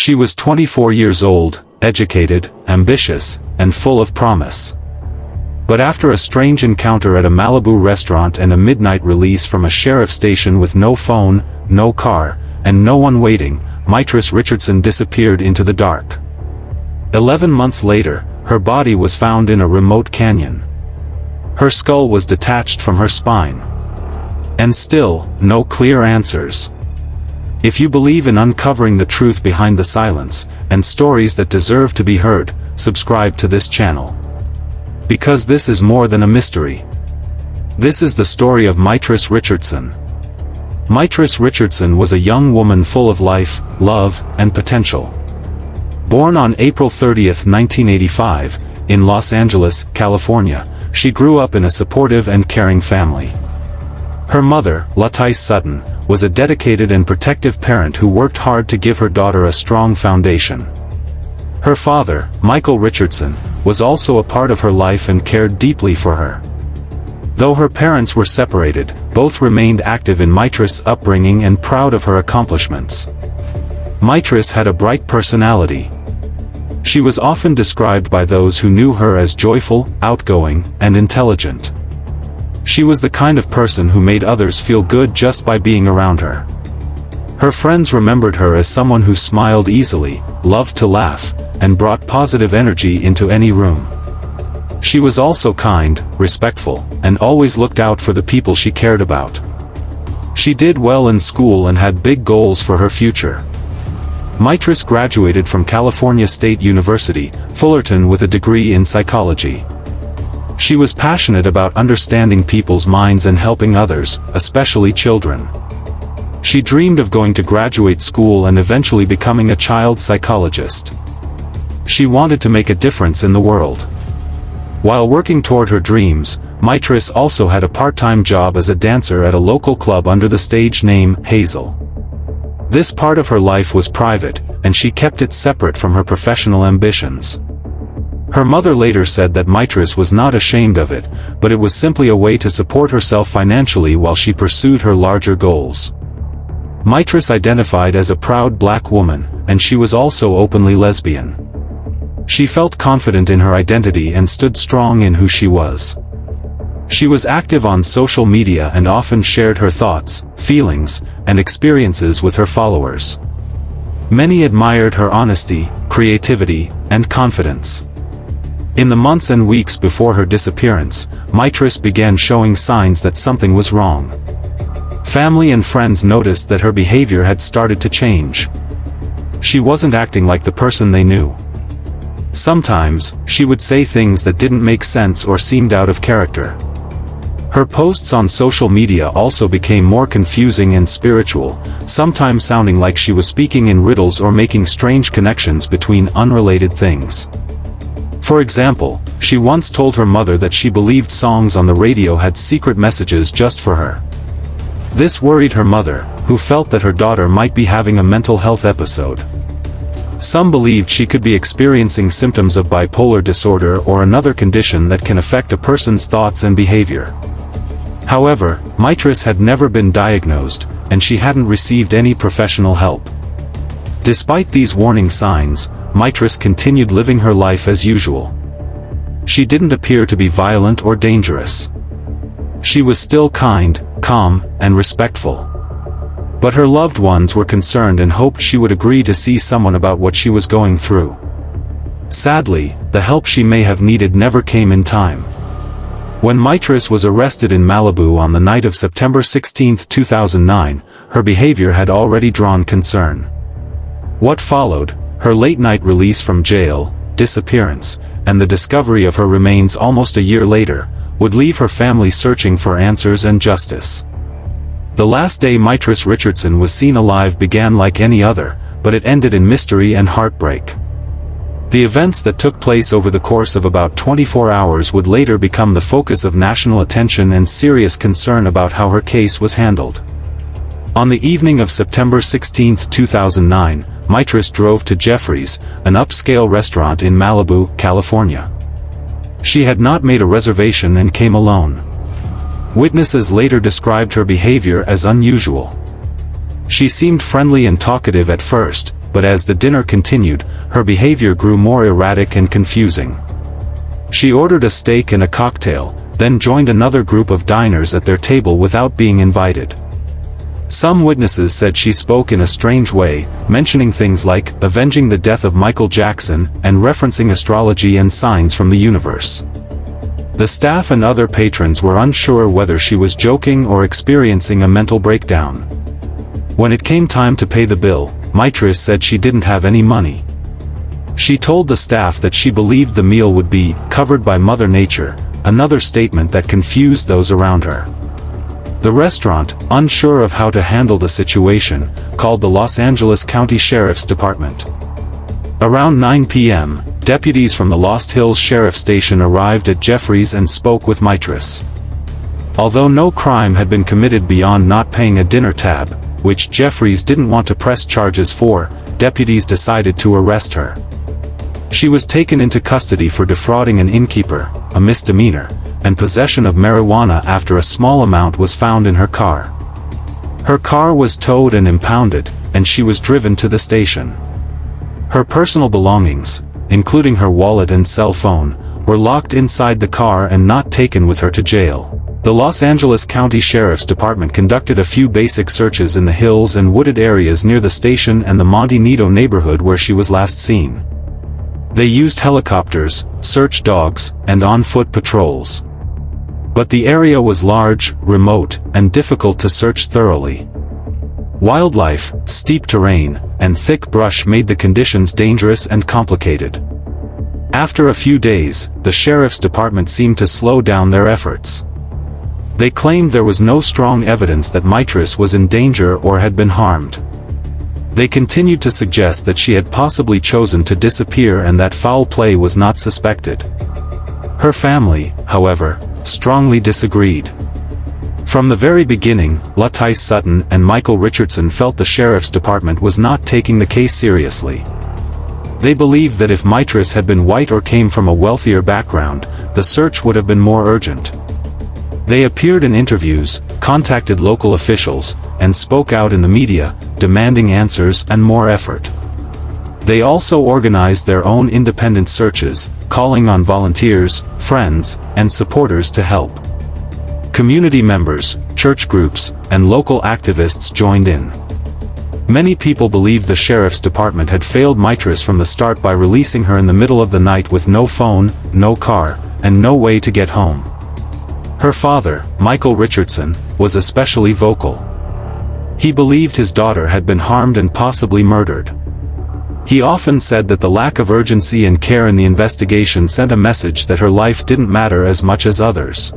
She was 24 years old, educated, ambitious, and full of promise. But after a strange encounter at a Malibu restaurant and a midnight release from a sheriff's station with no phone, no car, and no one waiting, Mitrice Richardson disappeared into the dark. 11 months later, her body was found in a remote canyon. Her skull was detached from her spine. And still, no clear answers. If you believe in uncovering the truth behind the silence, and stories that deserve to be heard, subscribe to this channel. Because this is more than a mystery. This is the story of Mitrice Richardson. Mitrice Richardson was a young woman full of life, love, and potential. Born on April 30, 1985, in Los Angeles, California, she grew up in a supportive and caring family. Her mother, Mitrice Sutton, was a dedicated and protective parent who worked hard to give her daughter a strong foundation. Her father, Michael Richardson, was also a part of her life and cared deeply for her. Though her parents were separated, both remained active in Mitrice's upbringing and proud of her accomplishments. Mitrice had a bright personality. She was often described by those who knew her as joyful, outgoing, and intelligent. She was the kind of person who made others feel good just by being around her. Her friends remembered her as someone who smiled easily, loved to laugh, and brought positive energy into any room. She was also kind, respectful, and always looked out for the people she cared about. She did well in school and had big goals for her future. Mitrice graduated from California State University, Fullerton, with a degree in psychology. She was passionate about understanding people's minds and helping others, especially children. She dreamed of going to graduate school and eventually becoming a child psychologist. She wanted to make a difference in the world. While working toward her dreams, Mitrice also had a part-time job as a dancer at a local club under the stage name Hazel. This part of her life was private, and she kept it separate from her professional ambitions. Her mother later said that Mitrice was not ashamed of it, but it was simply a way to support herself financially while she pursued her larger goals. Mitrice identified as a proud black woman, and she was also openly lesbian. She felt confident in her identity and stood strong in who she was. She was active on social media and often shared her thoughts, feelings, and experiences with her followers. Many admired her honesty, creativity, and confidence. In the months and weeks before her disappearance, Mitrice began showing signs that something was wrong. Family and friends noticed that her behavior had started to change. She wasn't acting like the person they knew. Sometimes, she would say things that didn't make sense or seemed out of character. Her posts on social media also became more confusing and spiritual, sometimes sounding like she was speaking in riddles or making strange connections between unrelated things. For example, she once told her mother that she believed songs on the radio had secret messages just for her. This worried her mother, who felt that her daughter might be having a mental health episode. Some believed she could be experiencing symptoms of bipolar disorder or another condition that can affect a person's thoughts and behavior. However, Mitrice had never been diagnosed, and she hadn't received any professional help. Despite these warning signs, Mitrice continued living her life as usual. She didn't appear to be violent or dangerous. She was still kind, calm, and respectful. But her loved ones were concerned and hoped she would agree to see someone about what she was going through. Sadly, the help she may have needed never came in time. When Mitrice was arrested in Malibu on the night of September 16, 2009, her behavior had already drawn concern. What followed, her late-night release from jail, disappearance, and the discovery of her remains almost a year later, would leave her family searching for answers and justice. The last day Mitrice Richardson was seen alive began like any other, but it ended in mystery and heartbreak. The events that took place over the course of about 24 hours would later become the focus of national attention and serious concern about how her case was handled. On the evening of September 16, 2009, Mitrice drove to Jeffrey's, an upscale restaurant in Malibu, California. She had not made a reservation and came alone. Witnesses later described her behavior as unusual. She seemed friendly and talkative at first, but as the dinner continued, her behavior grew more erratic and confusing. She ordered a steak and a cocktail, then joined another group of diners at their table without being invited. Some witnesses said she spoke in a strange way, mentioning things like avenging the death of Michael Jackson and referencing astrology and signs from the universe. The staff and other patrons were unsure whether she was joking or experiencing a mental breakdown. When it came time to pay the bill, Mitrice said she didn't have any money. She told the staff that she believed the meal would be covered by Mother Nature, another statement that confused those around her. The restaurant, unsure of how to handle the situation, called the Los Angeles County Sheriff's Department. Around 9 p.m., deputies from the Lost Hills Sheriff Station arrived at Jeffries and spoke with Mitrice. Although no crime had been committed beyond not paying a dinner tab, which Jeffries didn't want to press charges for, deputies decided to arrest her. She was taken into custody for defrauding an innkeeper, a misdemeanor, and possession of marijuana after a small amount was found in her car. Her car was towed and impounded, and she was driven to the station. Her personal belongings, including her wallet and cell phone, were locked inside the car and not taken with her to jail. The Los Angeles County Sheriff's Department conducted a few basic searches in the hills and wooded areas near the station and the Monte Nido neighborhood where she was last seen. They used helicopters, search dogs, and on-foot patrols. But the area was large, remote, and difficult to search thoroughly. Wildlife, steep terrain, and thick brush made the conditions dangerous and complicated. After a few days, the sheriff's department seemed to slow down their efforts. They claimed there was no strong evidence that Mitrice was in danger or had been harmed. They continued to suggest that she had possibly chosen to disappear and that foul play was not suspected. Her family, however, strongly disagreed. From the very beginning, Mitrice Sutton and Michael Richardson felt the sheriff's department was not taking the case seriously. They believed that if Mitrice had been white or came from a wealthier background, the search would have been more urgent. They appeared in interviews, contacted local officials, and spoke out in the media, demanding answers and more effort. They also organized their own independent searches, calling on volunteers, friends, and supporters to help. Community members, church groups, and local activists joined in. Many people believed the sheriff's department had failed Mitrice from the start by releasing her in the middle of the night with no phone, no car, and no way to get home. Her father, Michael Richardson, was especially vocal. He believed his daughter had been harmed and possibly murdered. He often said that the lack of urgency and care in the investigation sent a message that her life didn't matter as much as others.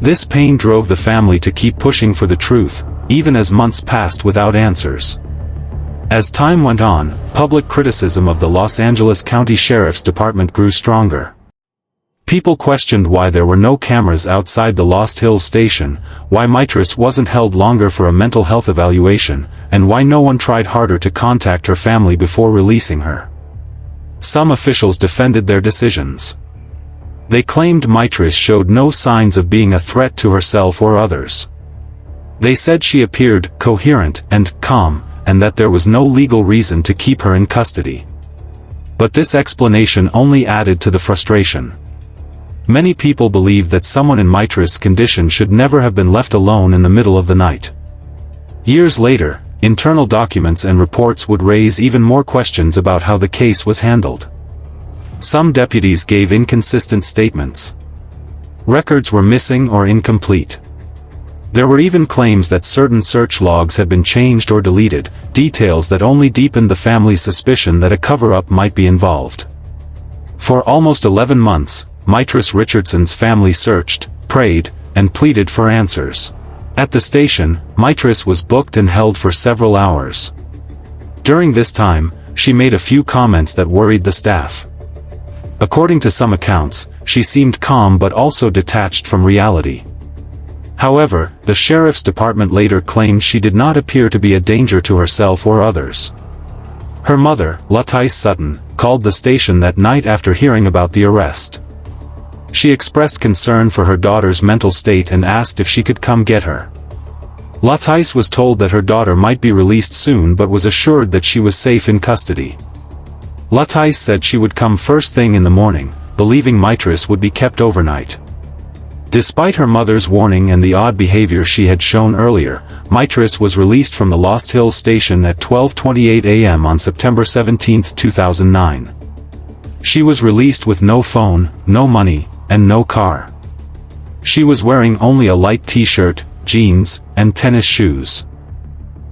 This pain drove the family to keep pushing for the truth, even as months passed without answers. As time went on, public criticism of the Los Angeles County Sheriff's Department grew stronger. People questioned why there were no cameras outside the Lost Hills station, why Mitrice wasn't held longer for a mental health evaluation, and why no one tried harder to contact her family before releasing her. Some officials defended their decisions. They claimed Mitrice showed no signs of being a threat to herself or others. They said she appeared coherent and calm, and that there was no legal reason to keep her in custody. But this explanation only added to the frustration. Many people believed that someone in Mitrice's condition should never have been left alone in the middle of the night. Years later, internal documents and reports would raise even more questions about how the case was handled. Some deputies gave inconsistent statements. Records were missing or incomplete. There were even claims that certain search logs had been changed or deleted, details that only deepened the family's suspicion that a cover-up might be involved. For almost 11 months, Mitrice Richardson's family searched, prayed, and pleaded for answers. At the station, Mitrice was booked and held for several hours. During this time, she made a few comments that worried the staff. According to some accounts, she seemed calm but also detached from reality. However, the sheriff's department later claimed she did not appear to be a danger to herself or others. Her mother, Mitrice Sutton, called the station that night after hearing about the arrest. She expressed concern for her daughter's mental state and asked if she could come get her. Mitrice was told that her daughter might be released soon but was assured that she was safe in custody. Mitrice said she would come first thing in the morning, believing Mitrice would be kept overnight. Despite her mother's warning and the odd behavior she had shown earlier, Mitrice was released from the Lost Hills station at 12:28 a.m. on September 17, 2009. She was released with no phone, no money, and no car. She was wearing only a light t-shirt, jeans, and tennis shoes.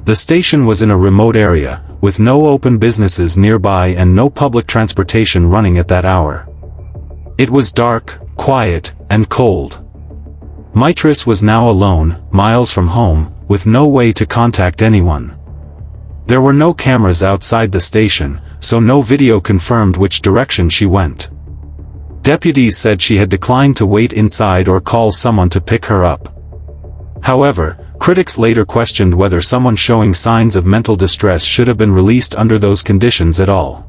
The station was in a remote area, with no open businesses nearby and no public transportation running at that hour. It was dark, quiet, and cold. Mitrice was now alone, miles from home, with no way to contact anyone. There were no cameras outside the station, so no video confirmed which direction she went. Deputies said she had declined to wait inside or call someone to pick her up. However, critics later questioned whether someone showing signs of mental distress should have been released under those conditions at all.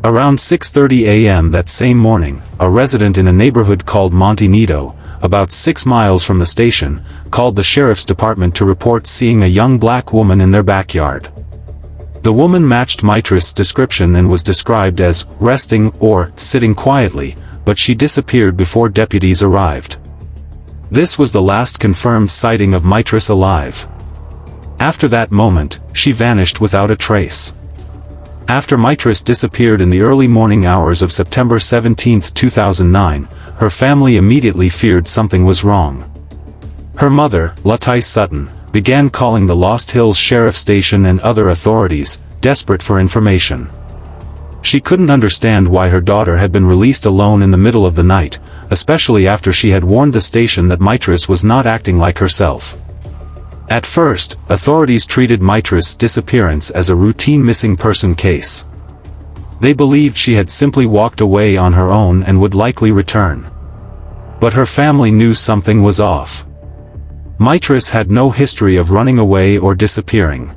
Around 6:30 a.m. that same morning, a resident in a neighborhood called Monte Nido, about 6 miles from the station, called the sheriff's department to report seeing a young black woman in their backyard. The woman matched Mitrice's description and was described as resting or sitting quietly, but she disappeared before deputies arrived. This was the last confirmed sighting of Mitrice alive. After that moment, she vanished without a trace. After Mitrice disappeared in the early morning hours of September 17, 2009, her family immediately feared something was wrong. Her mother, Mitrice Sutton, began calling the Lost Hills Sheriff Station and other authorities, desperate for information. She couldn't understand why her daughter had been released alone in the middle of the night, especially after she had warned the station that Mitrice was not acting like herself. At first, authorities treated Mitrice's disappearance as a routine missing person case. They believed she had simply walked away on her own and would likely return. But her family knew something was off. Mitrice had no history of running away or disappearing.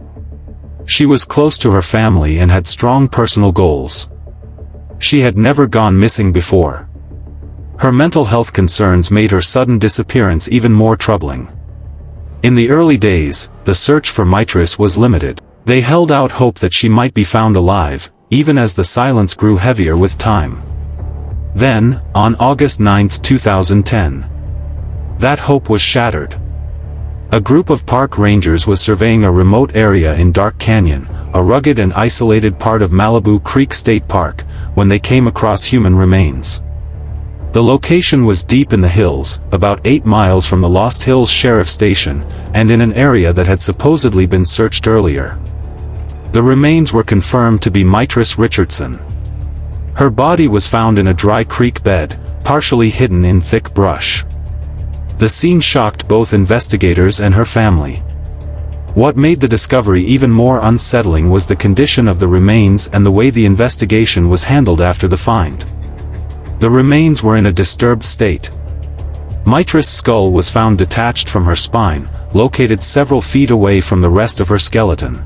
She was close to her family and had strong personal goals. She had never gone missing before. Her mental health concerns made her sudden disappearance even more troubling. In the early days, the search for Mitrice was limited. They held out hope that she might be found alive, even as the silence grew heavier with time. Then, on August 9, 2010, that hope was shattered. A group of park rangers was surveying a remote area in Dark Canyon, a rugged and isolated part of Malibu Creek State Park, when they came across human remains. The location was deep in the hills, about 8 miles from the Lost Hills Sheriff Station, and in an area that had supposedly been searched earlier. The remains were confirmed to be Mitrice Richardson. Her body was found in a dry creek bed, partially hidden in thick brush. The scene shocked both investigators and her family. What made the discovery even more unsettling was the condition of the remains and the way the investigation was handled after the find. The remains were in a disturbed state. Mitrice's skull was found detached from her spine, located several feet away from the rest of her skeleton.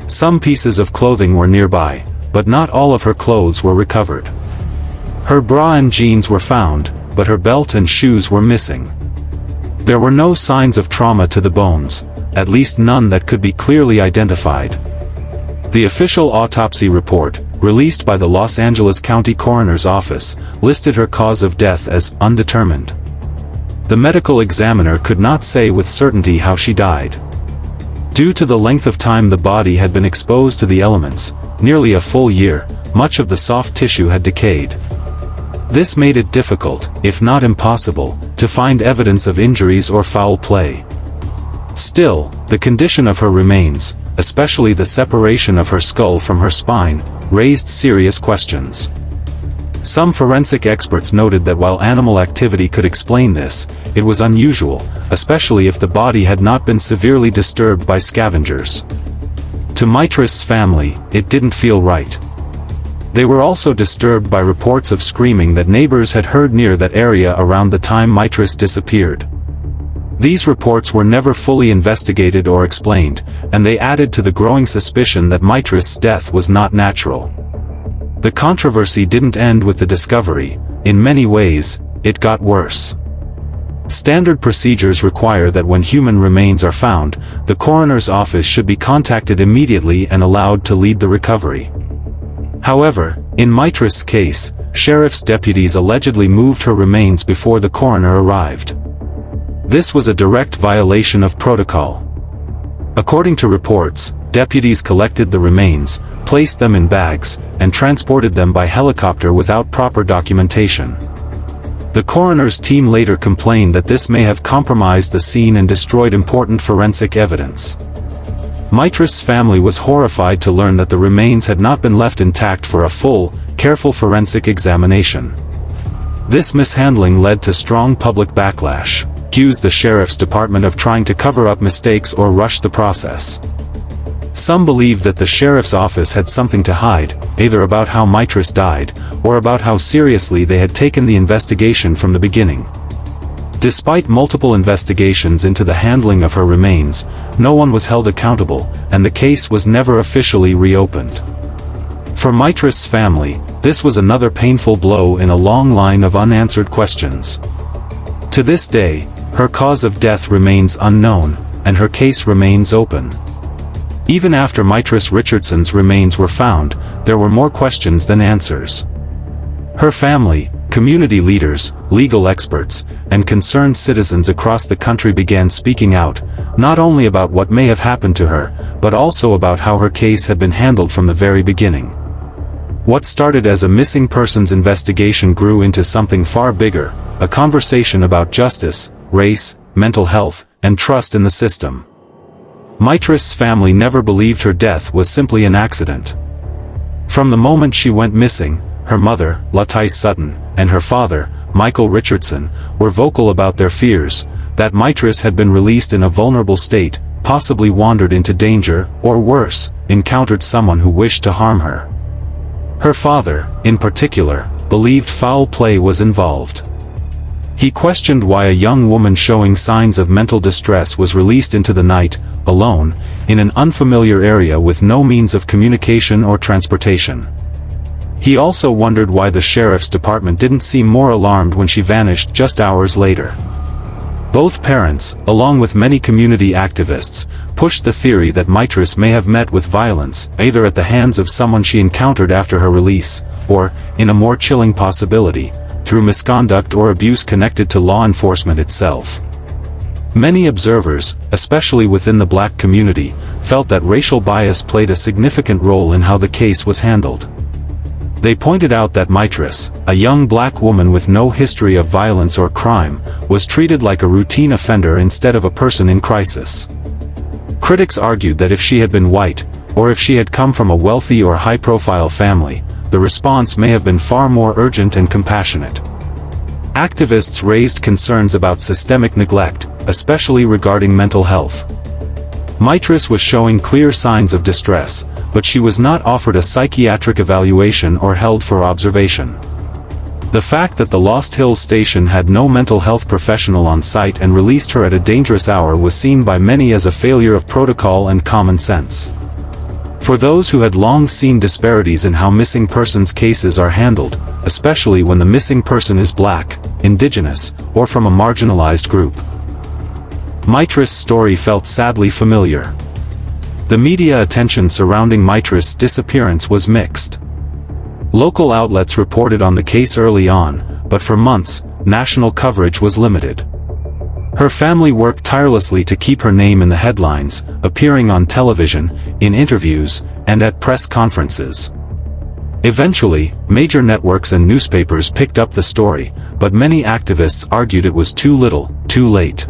Some pieces of clothing were nearby, but not all of her clothes were recovered. Her bra and jeans were found, but her belt and shoes were missing. There were no signs of trauma to the bones, at least none that could be clearly identified. The official autopsy report, released by the Los Angeles County Coroner's Office, listed her cause of death as undetermined. The medical examiner could not say with certainty how she died. Due to the length of time the body had been exposed to the elements, nearly a full year, much of the soft tissue had decayed. This made it difficult, if not impossible, to find evidence of injuries or foul play. Still, the condition of her remains, especially the separation of her skull from her spine, raised serious questions. Some forensic experts noted that while animal activity could explain this, it was unusual, especially if the body had not been severely disturbed by scavengers. To Mitrice's family, it didn't feel right. They were also disturbed by reports of screaming that neighbors had heard near that area around the time Mitrice disappeared. These reports were never fully investigated or explained, and they added to the growing suspicion that Mitrice's death was not natural. The controversy didn't end with the discovery. In many ways, it got worse. Standard procedures require that when human remains are found, the coroner's office should be contacted immediately and allowed to lead the recovery. However, in Mitrice's case, sheriff's deputies allegedly moved her remains before the coroner arrived. This was a direct violation of protocol. According to reports, deputies collected the remains, placed them in bags, and transported them by helicopter without proper documentation. The coroner's team later complained that this may have compromised the scene and destroyed important forensic evidence. Mitrice's family was horrified to learn that the remains had not been left intact for a full, careful forensic examination. This mishandling led to strong public backlash, accused the sheriff's department of trying to cover up mistakes or rush the process. Some believed that the sheriff's office had something to hide, either about how Mitrice died, or about how seriously they had taken the investigation from the beginning. Despite multiple investigations into the handling of her remains, no one was held accountable, and the case was never officially reopened. For Mitrice's family, this was another painful blow in a long line of unanswered questions. To this day, her cause of death remains unknown, and her case remains open. Even after Mitrice Richardson's remains were found, there were more questions than answers. Her family, community leaders, legal experts, and concerned citizens across the country began speaking out, not only about what may have happened to her, but also about how her case had been handled from the very beginning. What started as a missing persons investigation grew into something far bigger, a conversation about justice, race, mental health, and trust in the system. Mitrice's family never believed her death was simply an accident. From the moment she went missing, her mother, Mitrice Sutton, and her father, Michael Richardson, were vocal about their fears, that Mitrice had been released in a vulnerable state, possibly wandered into danger, or worse, encountered someone who wished to harm her. Her father, in particular, believed foul play was involved. He questioned why a young woman showing signs of mental distress was released into the night, alone, in an unfamiliar area with no means of communication or transportation. He also wondered why the sheriff's department didn't seem more alarmed when she vanished just hours later. Both parents, along with many community activists, pushed the theory that Mitrice may have met with violence, either at the hands of someone she encountered after her release, or, in a more chilling possibility, through misconduct or abuse connected to law enforcement itself. Many observers, especially within the black community, felt that racial bias played a significant role in how the case was handled. They pointed out that Mitrice, a young black woman with no history of violence or crime, was treated like a routine offender instead of a person in crisis. Critics argued that if she had been white, or if she had come from a wealthy or high-profile family, the response may have been far more urgent and compassionate. Activists raised concerns about systemic neglect, especially regarding mental health. Mitrice was showing clear signs of distress, but she was not offered a psychiatric evaluation or held for observation. The fact that the Lost Hills station had no mental health professional on site and released her at a dangerous hour was seen by many as a failure of protocol and common sense. For those who had long seen disparities in how missing persons cases are handled, especially when the missing person is black, indigenous, or from a marginalized group, Mitrice's story felt sadly familiar. The media attention surrounding Mitrice's disappearance was mixed. Local outlets reported on the case early on, but for months, national coverage was limited. Her family worked tirelessly to keep her name in the headlines, appearing on television, in interviews, and at press conferences. Eventually, major networks and newspapers picked up the story, but many activists argued it was too little, too late.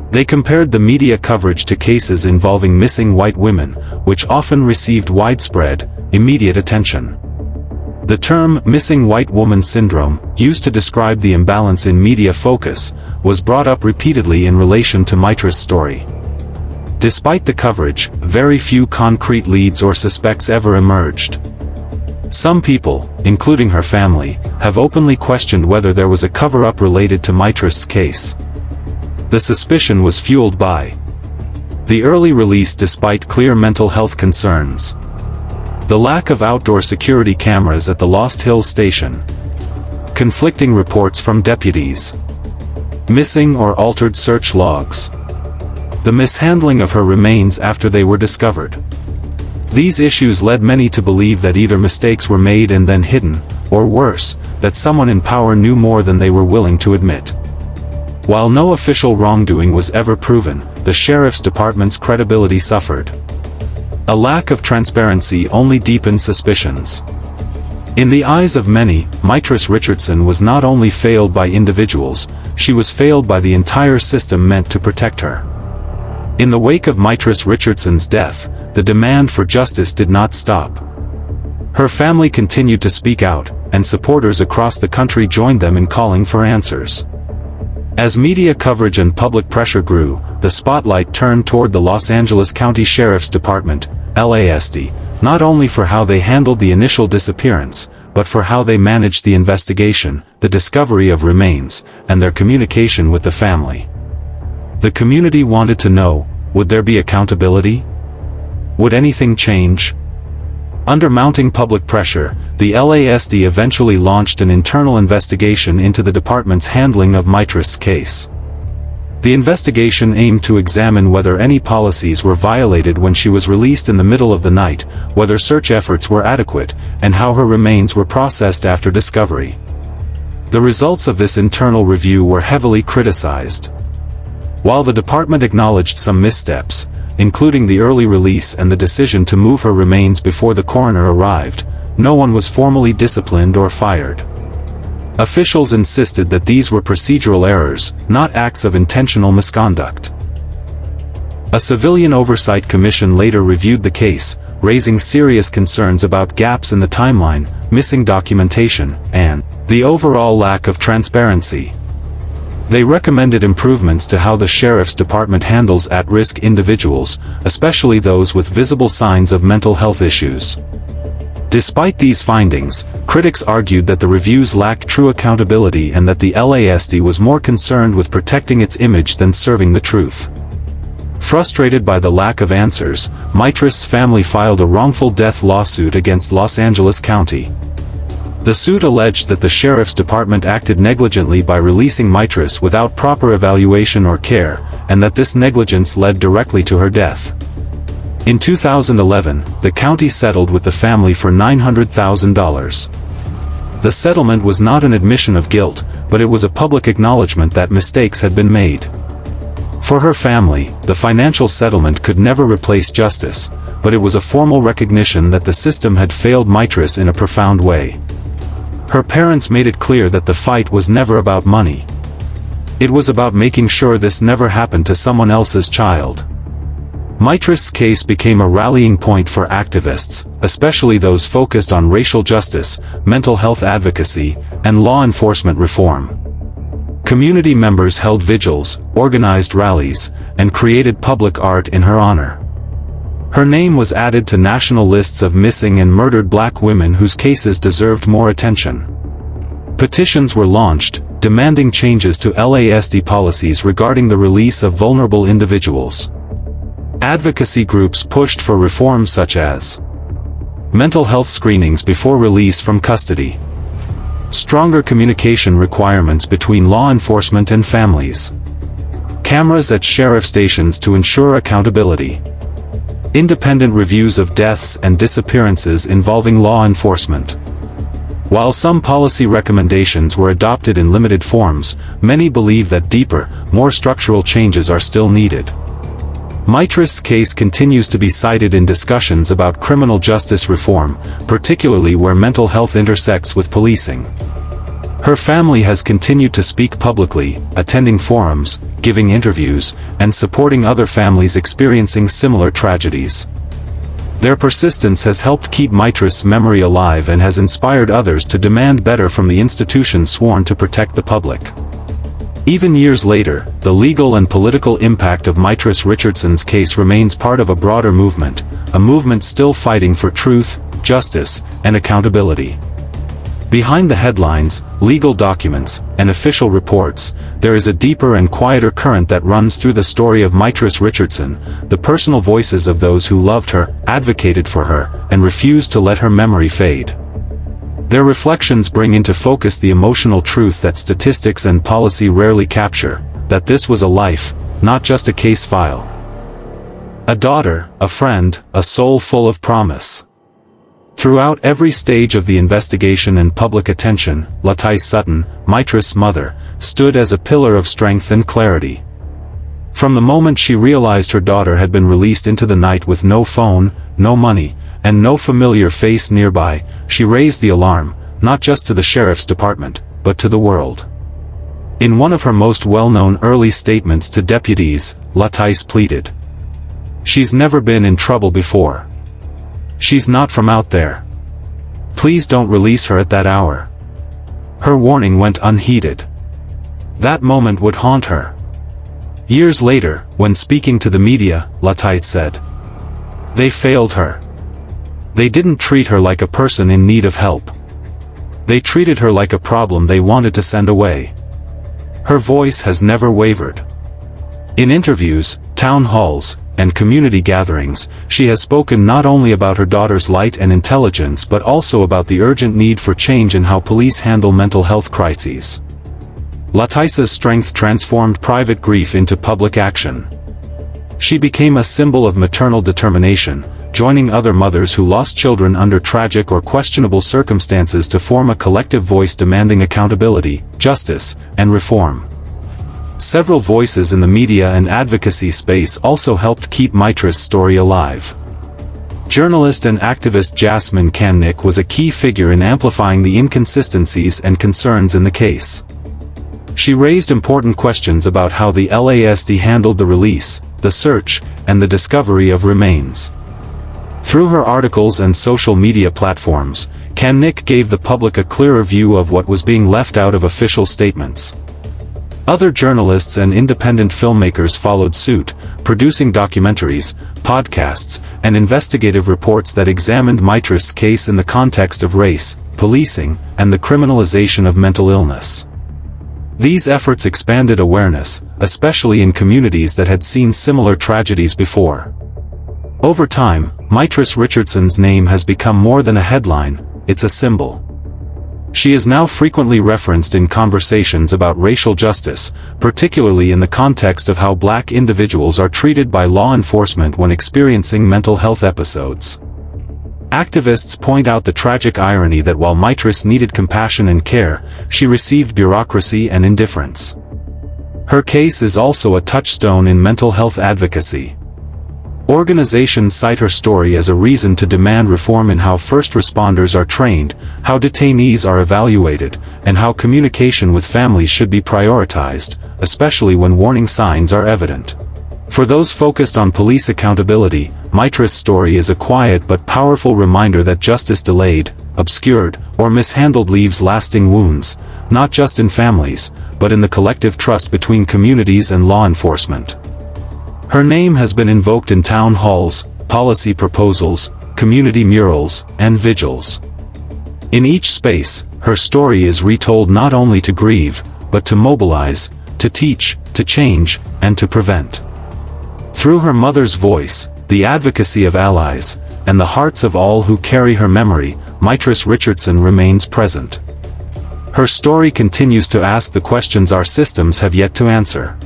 They compared the media coverage to cases involving missing white women, which often received widespread, immediate attention. The term "missing white woman syndrome," used to describe the imbalance in media focus, was brought up repeatedly in relation to Mitrice's story. Despite the coverage, very few concrete leads or suspects ever emerged. Some people, including her family, have openly questioned whether there was a cover-up related to Mitrice's case. The suspicion was fueled by the early release despite clear mental health concerns, the lack of outdoor security cameras at the Lost Hills station, conflicting reports from deputies, Missing or altered search logs. The mishandling of her remains after they were discovered. These issues led many to believe that either mistakes were made and then hidden, or worse, that someone in power knew more than they were willing to admit. While no official wrongdoing was ever proven, the sheriff's department's credibility suffered. A lack of transparency only deepened suspicions. In the eyes of many, Mitrice Richardson was not only failed by individuals, she was failed by the entire system meant to protect her. In the wake of Mitrice Richardson's death, the demand for justice did not stop. Her family continued to speak out, and supporters across the country joined them in calling for answers. As media coverage and public pressure grew, the spotlight turned toward the Los Angeles County Sheriff's Department, LASD, not only for how they handled the initial disappearance, but for how they managed the investigation, the discovery of remains, and their communication with the family. The community wanted to know, would there be accountability? Would anything change? Under mounting public pressure, the LASD eventually launched an internal investigation into the department's handling of Mitrice's case. The investigation aimed to examine whether any policies were violated when she was released in the middle of the night, whether search efforts were adequate, and how her remains were processed after discovery. The results of this internal review were heavily criticized. While the department acknowledged some missteps, including the early release and the decision to move her remains before the coroner arrived, no one was formally disciplined or fired. Officials insisted that these were procedural errors, not acts of intentional misconduct. A civilian oversight commission later reviewed the case, raising serious concerns about gaps in the timeline, missing documentation, and the overall lack of transparency. They recommended improvements to how the sheriff's department handles at-risk individuals, especially those with visible signs of mental health issues. Despite these findings, critics argued that the reviews lacked true accountability and that the LASD was more concerned with protecting its image than serving the truth. Frustrated by the lack of answers, Mitrice's family filed a wrongful death lawsuit against Los Angeles County. The suit alleged that the sheriff's department acted negligently by releasing Mitrice without proper evaluation or care, and that this negligence led directly to her death. In 2011, the county settled with the family for $900,000. The settlement was not an admission of guilt, but it was a public acknowledgement that mistakes had been made. For her family, the financial settlement could never replace justice, but it was a formal recognition that the system had failed Mitrice in a profound way. Her parents made it clear that the fight was never about money. It was about making sure this never happened to someone else's child. Mitrice's case became a rallying point for activists, especially those focused on racial justice, mental health advocacy, and law enforcement reform. Community members held vigils, organized rallies, and created public art in her honor. Her name was added to national lists of missing and murdered black women whose cases deserved more attention. Petitions were launched, demanding changes to LASD policies regarding the release of vulnerable individuals. Advocacy groups pushed for reforms such as mental health screenings before release from custody, stronger communication requirements between law enforcement and families, cameras at sheriff stations to ensure accountability, independent reviews of deaths and disappearances involving law enforcement. While some policy recommendations were adopted in limited forms, many believe that deeper, more structural changes are still needed. Mitrice's case continues to be cited in discussions about criminal justice reform, particularly where mental health intersects with policing. Her family has continued to speak publicly, attending forums, giving interviews, and supporting other families experiencing similar tragedies. Their persistence has helped keep Mitrice's memory alive and has inspired others to demand better from the institution sworn to protect the public. Even years later, the legal and political impact of Mitrice Richardson's case remains part of a broader movement, a movement still fighting for truth, justice, and accountability. Behind the headlines, legal documents, and official reports, there is a deeper and quieter current that runs through the story of Mitrice Richardson, the personal voices of those who loved her, advocated for her, and refused to let her memory fade. Their reflections bring into focus the emotional truth that statistics and policy rarely capture, that this was a life, not just a case file. A daughter, a friend, a soul full of promise. Throughout every stage of the investigation and public attention, Mitrice Sutton, Mitrice's mother, stood as a pillar of strength and clarity. From the moment she realized her daughter had been released into the night with no phone, no money, and no familiar face nearby, she raised the alarm, not just to the sheriff's department, but to the world. In one of her most well-known early statements to deputies, Mitrice pleaded, "She's never been in trouble before. She's not from out there. Please don't release her at that hour." Her warning went unheeded. That moment would haunt her. Years later, when speaking to the media, Mitrice said, "They failed her. They didn't treat her like a person in need of help. They treated her like a problem they wanted to send away." Her voice has never wavered. In interviews, town halls, and community gatherings, she has spoken not only about her daughter's light and intelligence but also about the urgent need for change in how police handle mental health crises. Mitrice's strength transformed private grief into public action. She became a symbol of maternal determination, joining other mothers who lost children under tragic or questionable circumstances to form a collective voice demanding accountability, justice, and reform. Several voices in the media and advocacy space also helped keep Mitrice's story alive. Journalist and activist Jasmine Cannick was a key figure in amplifying the inconsistencies and concerns in the case. She raised important questions about how the LASD handled the release, the search, and the discovery of remains. Through her articles and social media platforms, Cannick gave the public a clearer view of what was being left out of official statements. Other journalists and independent filmmakers followed suit, producing documentaries, podcasts, and investigative reports that examined Mitrice's case in the context of race, policing, and the criminalization of mental illness. These efforts expanded awareness, especially in communities that had seen similar tragedies before. Over time, Mitrice Richardson's name has become more than a headline, it's a symbol. She is now frequently referenced in conversations about racial justice, particularly in the context of how Black individuals are treated by law enforcement when experiencing mental health episodes. Activists point out the tragic irony that while Mitrice needed compassion and care, she received bureaucracy and indifference. Her case is also a touchstone in mental health advocacy. Organizations cite her story as a reason to demand reform in how first responders are trained, how detainees are evaluated, and how communication with families should be prioritized, especially when warning signs are evident. For those focused on police accountability, Mitrice's story is a quiet but powerful reminder that justice delayed, obscured, or mishandled leaves lasting wounds, not just in families, but in the collective trust between communities and law enforcement. Her name has been invoked in town halls, policy proposals, community murals, and vigils. In each space, her story is retold not only to grieve, but to mobilize, to teach, to change, and to prevent. Through her mother's voice, the advocacy of allies, and the hearts of all who carry her memory, Mitrice Richardson remains present. Her story continues to ask the questions our systems have yet to answer.